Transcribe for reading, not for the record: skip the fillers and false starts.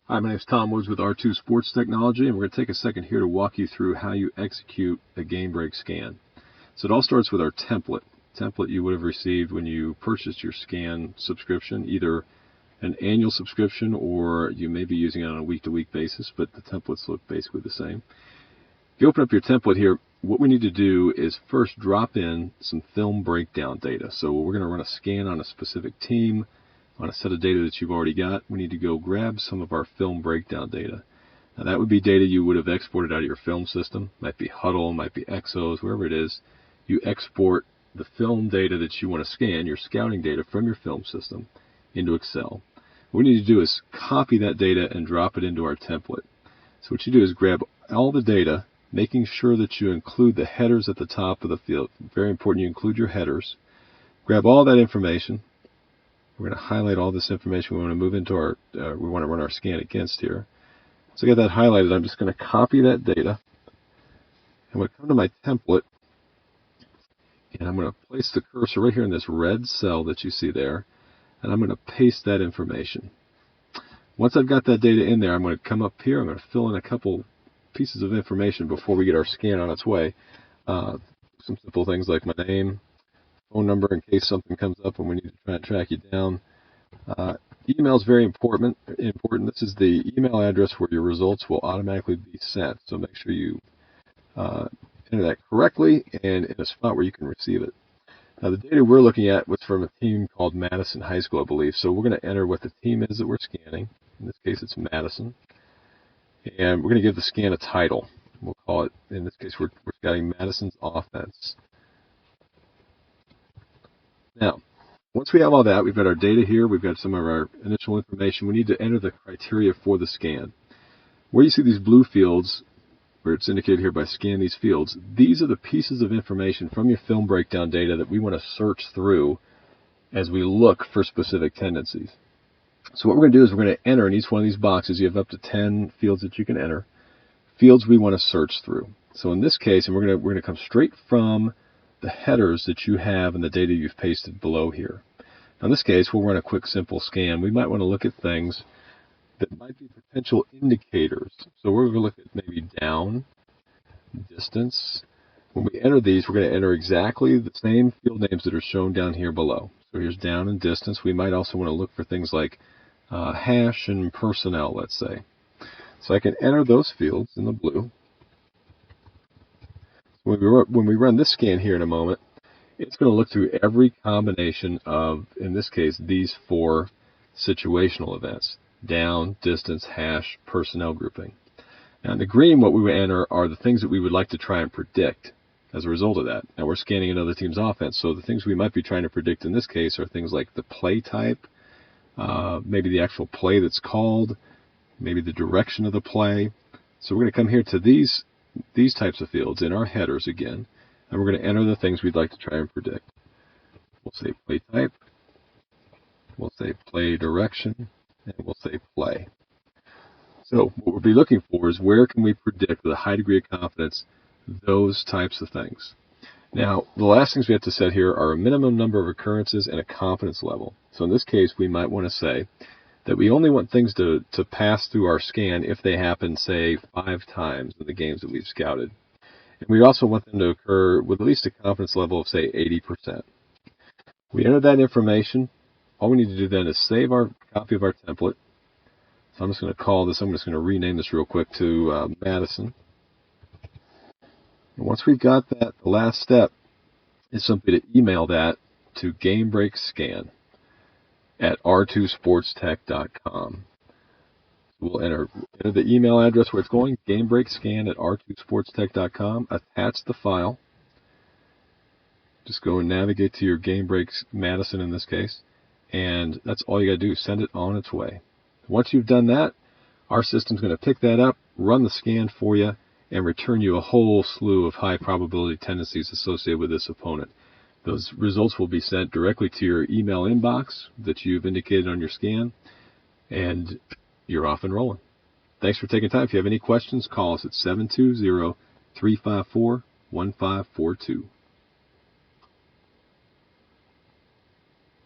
Hi, my name is Tom Woods with R2 Sports Technology, and we're going to take a second here to walk you through how you execute a GameBreak scan. So it all starts with our template you would have received when you purchased your scan subscription, either an annual subscription or you may be using it on a week-to-week basis, but the templates look basically the same. If you open up your template here, what we need to do is first drop in some film breakdown data. So we're going to run a scan on a specific team, on a set of data that you've already got. We need to go grab some of our film breakdown data. Now that would be data you would have exported out of your film system. Might be Huddle, might be Exos, wherever it is. You export the film data that you want to scan, your scouting data from your film system, into Excel. What we need to do is copy that data and drop it into our template. So what you do is grab all the data, making sure that you include the headers at the top of the field. Very important you include your headers. Grab all that information. We're going to highlight all this information we want to move into our, we want to run our scan against here. So I got that highlighted. I'm just going to copy that data. I'm going to come to my template, and I'm going to place the cursor right here in this red cell that you see there, and I'm going to paste that information. Once I've got that data in there, I'm going to come up here. I'm going to fill in a couple pieces of information before we get our scan on its way. Some simple things like my name, phone number in case something comes up and we need to try and track you down. Email is very important. This is the email address where your results will automatically be sent. So make sure you enter that correctly and in a spot where you can receive it. Now the data we're looking at was from a team called Madison High School, I believe. So we're going to enter what the team is that we're scanning. In this case, it's Madison. And we're going to give the scan a title. We'll call it, in this case, we're scanning Madison's offense. Now, once we have all that, we've got our data here, we've got some of our initial information, we need to enter the criteria for the scan. Where you see these blue fields, where it's indicated here by scan these fields, these are the pieces of information from your film breakdown data that we want to search through as we look for specific tendencies. So what we're going to do is we're going to enter in each one of these boxes. You have up to 10 fields that you can enter, fields we want to search through. So in this case, and we're going to come straight from the headers that you have and the data you've pasted below here. Now in this case, we'll run a quick simple scan. We might want to look at things that might be potential indicators. So we're going to look at maybe down, distance. When we enter these, we're going to enter exactly the same field names that are shown down here below. So here's down and distance. We might also want to look for things like hash and personnel, let's say. So I can enter those fields in the blue. When we run this scan here in a moment, it's going to look through every combination of, in this case, these 4 situational events: down, distance, hash, personnel grouping. Now in the green, what we would enter are the things that we would like to try and predict as a result of that. Now we're scanning another team's offense, so the things we might be trying to predict in this case are things like the play type, maybe the actual play that's called, maybe the direction of the play. So we're going to come here to these types of fields in our headers again, and we're going to enter the things we'd like to try and predict. We'll say play type, we'll say play direction, and we'll say play. So what we'll be looking for is where can we predict with a high degree of confidence those types of things. Now the last things we have to set here are a minimum number of occurrences and a confidence level. So in this case, we might want to say that we only want things to pass through our scan if they happen, say, 5 times in the games that we've scouted. And we also want them to occur with at least a confidence level of, say, 80%. We enter that information. All we need to do then is save our copy of our template. So I'm just going to call this, I'm just going to rename this real quick to Madison. And once we've got that, the last step is simply to email that to GameBreak Scan at r2sportstech.com. We'll enter the email address where it's going, GameBreakScan at r2sportstech.com. Attach the file. Just go and navigate to your GameBreak Madison in this case, and that's all you got to do. Send it on its way. Once you've done that, our system's going to pick that up, run the scan for you, and return you a whole slew of high probability tendencies associated with this opponent. Those results will be sent directly to your email inbox that you've indicated on your scan, and you're off and rolling. Thanks for taking time. If you have any questions, call us at 720-354-1542.